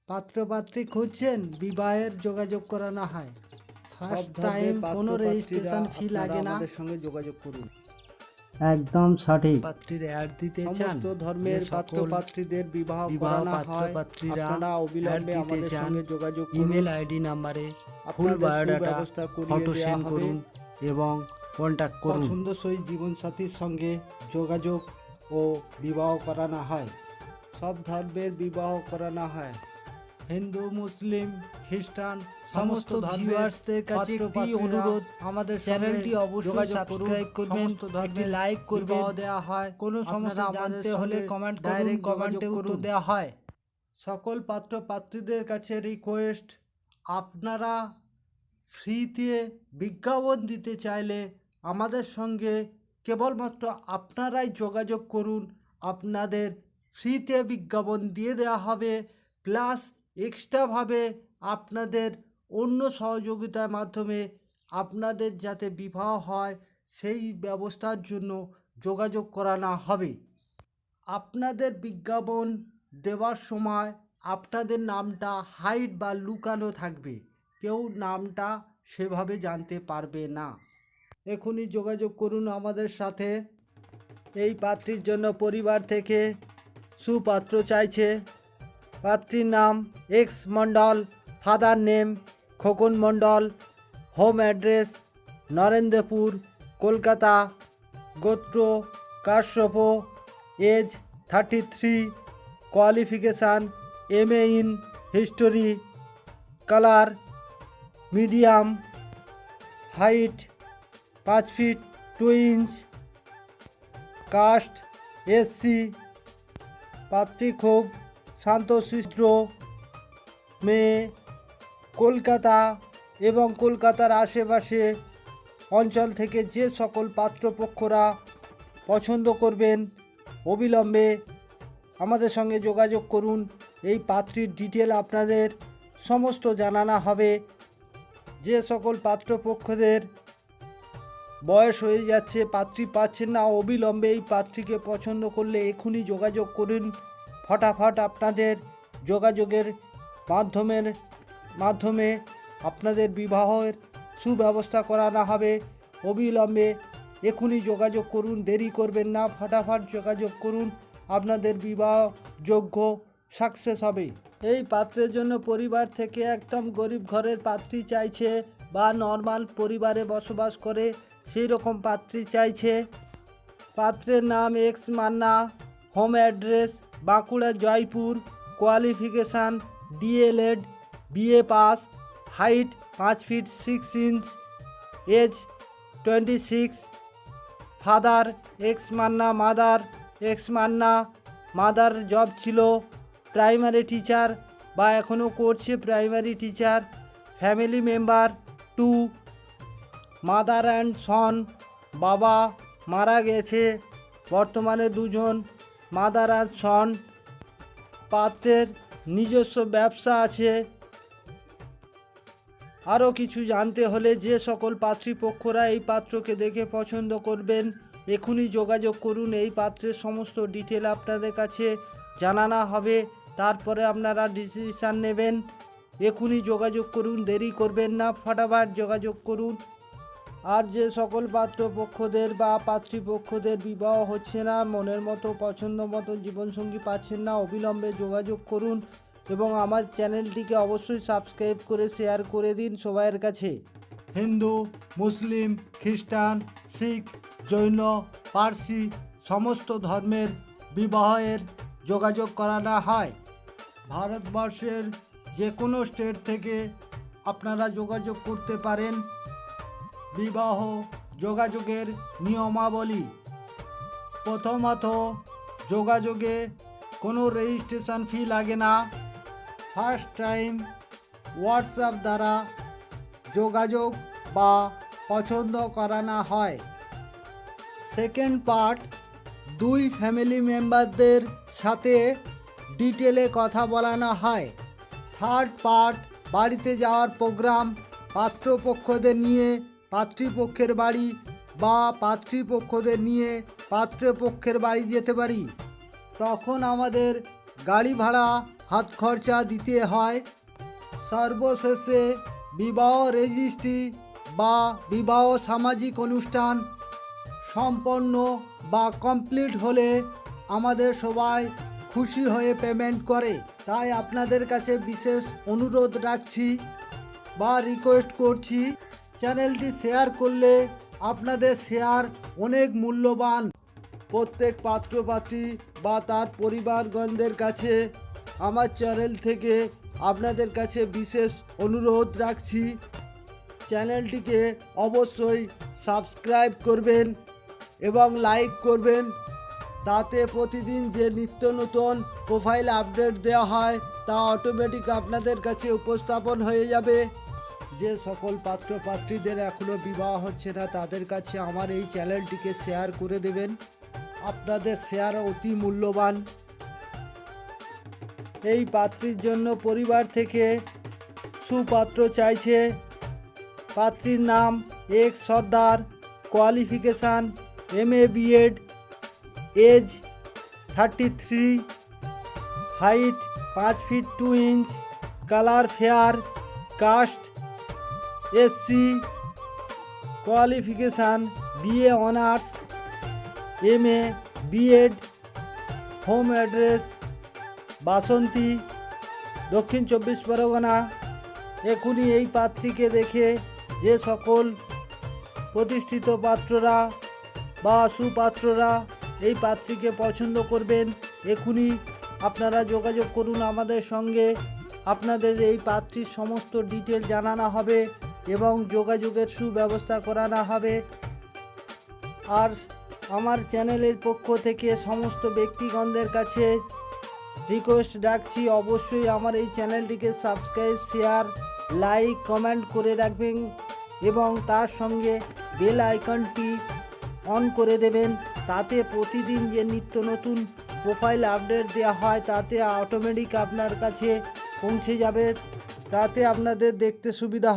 পাত্রপাত্রী খুঁজছেন, বিবাহের যোগাযোগ করানো হয়। ফার্স্ট টাইম কোনো রেজিস্ট্রেশন ফি লাগে না। আমাদের সঙ্গে যোগাযোগ করুন। একদম সঠিক। পাত্রীর অ্যাড দিতে চান, সমস্ত ধর্মের পাত্রপাত্রীদের বিবাহ করানো হয়। আপনারা অবিলম্বে আমাদের সঙ্গে যোগাযোগ করুন। ইমেল আইডি নাম্বারে ফুল আপনাদের বায়োডাটা সুব্যবস্থা করিয়ে ফটো দেয়া সেন্ড হবে। করুন এবং কন্ট্যাক্ট করুন। পছন্দসই জীবনসাথীর সঙ্গে যোগাযোগ ও বিবাহ করানো হয়। সব ধর্মের বিবাহ করানো হয়। হিন্দু, মুসলিম, খ্রিস্টান সমস্ত ভিউয়ার্সদের কাছে একটি অনুরোধ, আমাদের চ্যানেলটি অবশ্যই সাবস্ক্রাইব করবেন, একটি লাইক করবেন। দেওয়া হয়, কোনো সমস্যা জানতে হলে কমেন্ট ডাইরেক্ট কমেন্টে উত্তর দেওয়া হয়। সকল পাত্রপাত্রীদের কাছে রিকোয়েস্ট, আপনারা ফ্রিতে বিজ্ঞাপন দিতে চাইলে আমাদের সঙ্গে কেবলমাত্র আপনারাই যোগাযোগ করুন। আপনাদের ফ্রিতে বিজ্ঞাপন দিয়ে দেওয়া হবে, প্লাস এক্সট্রাভাবে আপনাদের অন্য সহযোগিতার মাধ্যমে আপনাদের যাতে বিবাহ হয় সেই ব্যবস্থার জন্য যোগাযোগ করানো হবে। আপনাদের বিজ্ঞাপন দেওয়ার সময় আপনাদের নামটা হাইড বা লুকানো থাকবে, কেউ নামটা সেভাবে জানতে পারবে না। এখনই যোগাযোগ করুন আমাদের সাথে। এই পাত্রীর জন্য পরিবার থেকে সুপাত্র চাইছে। পাত্রীর নাম X Mondal, father name Khokon Mondal, home address Narendrapur, Kolkata, গোত্র Kashyap, age 33, qualification MA in history, colour medium, height 5 feet 2 inch, caste SC। পাত্রী খুব শান্তশিষ্ট মেয়ে। কলকাতা এবং কলকাতার আশেপাশে অঞ্চল থেকে যে সকল পাত্রপক্ষরা পছন্দ করবেন অবিলম্বে আমাদের সঙ্গে যোগাযোগ করুন। এই পাত্রীর ডিটেল আপনাদের সমস্ত জানানো হবে। যে সকল পাত্রপক্ষদের বয়স হয়ে যাচ্ছে, পাত্রী পাচ্ছেন না, অবিলম্বে এই পাত্রীকে পছন্দ করলে এখনই যোগাযোগ করুন। ফটাফট আপনাদের যোগাযোগের মাধ্যমে আপনাদের বিবাহের সুব্যবস্থা করানো হবে। অবিলম্বে এখনই যোগাযোগ করুন, দেরি করবেন না, ফটাফট যোগাযোগ করুন, আপনাদের বিবাহ যোগ্য সাকসেস হবে। এই পাত্রের জন্য পরিবার থেকে একদম গরিব ঘরের পাত্রী চাইছে, বা নর্মাল পরিবারে বসবাস করে সেই রকম পাত্রী চাইছে। পাত্রের নাম X Manna, home address Bankura Joypur, qualification DLED BA pass, height 5 feet 6 inch, age 26, father X Manna, mother X Manna. Mother job ছিল প্রাইমারি টিচার বা এখনও করছে primary teacher. Family member 2, mother and son. বাবা মারা গেছে, বর্তমানে 2 জন, মাদার আর সন। পাত্রের নিজস্ব ব্যবসা আছে। আরও কিছু জানতে হলে যে সকল পাত্রীপক্ষরা এই পাত্রকে দেখে পছন্দ করবেন এখনই যোগাযোগ করুন। এই পাত্রের সমস্ত ডিটেল আপনাদের কাছে জানানো হবে, তারপরে আপনারা ডিসিশান নেবেন। এখনই যোগাযোগ করুন, দেরি করবেন না, ফটাফট যোগাযোগ করুন। আর যে সকল পাত্রপক্ষদের বা পাত্রীপক্ষদের বিবাহ হচ্ছে না, মনের মতো পছন্দ মতো জীবনসঙ্গী পাচ্ছেন না, অবিলম্বে যোগাযোগ করুন এবং আমার চ্যানেলটিকে অবশ্যই সাবস্ক্রাইব করে শেয়ার করে দিন সবাইয়ের কাছে। হিন্দু, মুসলিম, খ্রিস্টান, শিখ, জৈন, পার্সি সমস্ত ধর্মের বিবাহের যোগাযোগ করানো হয়। ভারতবর্ষের যে কোনো স্টেট থেকে আপনারা যোগাযোগ করতে পারেন। বিবাহ যোগাযোগের নিয়মাবলী: প্রথমত, যোগাযোগে কোনো রেজিস্ট্রেশন ফি লাগে না। ফার্স্ট টাইম হোয়াটসঅ্যাপ দ্বারা যোগাযোগ বা পছন্দ করানো হয়। সেকেন্ড পার্ট, 2 ফ্যামিলি মেম্বারদের সাথে ডিটেলে কথা বলানো হয়। থার্ড পার্ট, বাড়িতে যাওয়ার প্রোগ্রাম, পাত্রপক্ষদের নিয়ে পাত্রীপক্ষের বাড়ি বা পাত্রীপক্ষদের নিয়ে পাত্রপক্ষের বাড়ি যেতে পারি। তখন আমাদের গাড়ি ভাড়া হাত খরচা দিতে হয়। সর্বশেষে বিবাহ রেজিস্ট্রি বা বিবাহ সামাজিক অনুষ্ঠান সম্পন্ন বা কমপ্লিট হলে আমাদের সবাই খুশি হয়ে পেমেন্ট করে। তাই আপনাদের কাছে বিশেষ অনুরোধ রাখছি বা রিকোয়েস্ট করছি, চ্যানেলটি শেয়ার করলে আপনাদের শেয়ার অনেক মূল্যবান। প্রত্যেক পাত্রপাত্রী বা তার পরিবারগণদের কাছে আমার চ্যানেল থেকে আপনাদের কাছে বিশেষ অনুরোধ রাখছি, চ্যানেলটিকে অবশ্যই সাবস্ক্রাইব করবেন এবং লাইক করবেন। তাতে প্রতিদিন যে নিত্য নতুন প্রোফাইল আপডেট দেওয়া হয় তা অটোমেটিক আপনাদের কাছে উপস্থাপন হয়ে যাবে। যে সকল পাত্রপাত্রীদের এখনও বিবাহ হচ্ছে না তাদের কাছে আমার এই চ্যানেলটিকে শেয়ার করে দেবেন। আপনাদের শেয়ার অতি মূল্যবান। এই পাত্রীর জন্য পরিবার থেকে সুপাত্র চাইছে। পাত্রীর নাম X Sardar, qualification MA BEd, age 33, height 5 feet 2 inch, colour fair, caste SC, qualification BA honours, MA BEd, home address Basanti, দক্ষিণ 24 পরগনা। এখনই এই পাত্রীকে দেখে যে সকল প্রতিষ্ঠিত পাত্ররা বা সুপাত্ররা এই পাত্রীকে পছন্দ করবেন, এখনই আপনারা যোগাযোগ করুন আমাদের সঙ্গে। আপনাদের এই পাত্রীর সমস্ত ডিটেল জানানো হবে এবং যোগাযোগের সুব্যবস্থা করানো হবে। আর আমার চ্যানেলের পক্ষ থেকে সমস্ত ব্যক্তিগণদের কাছে রিকোয়েস্ট রাখছি, অবশ্যই আমার এই চ্যানেলটিকে সাবস্ক্রাইব, শেয়ার, লাইক, কমেন্ট করে রাখবেন এবং তার সঙ্গে বেল আইকনটি অন করে দেবেন। তাতে প্রতিদিন যে নিত্য নতুন প্রোফাইল আপডেট দেওয়া হয় তাতে অটোমেটিক আপনার কাছে পৌঁছে যাবে, তাতে আপনাদের দেখতে সুবিধা হবে।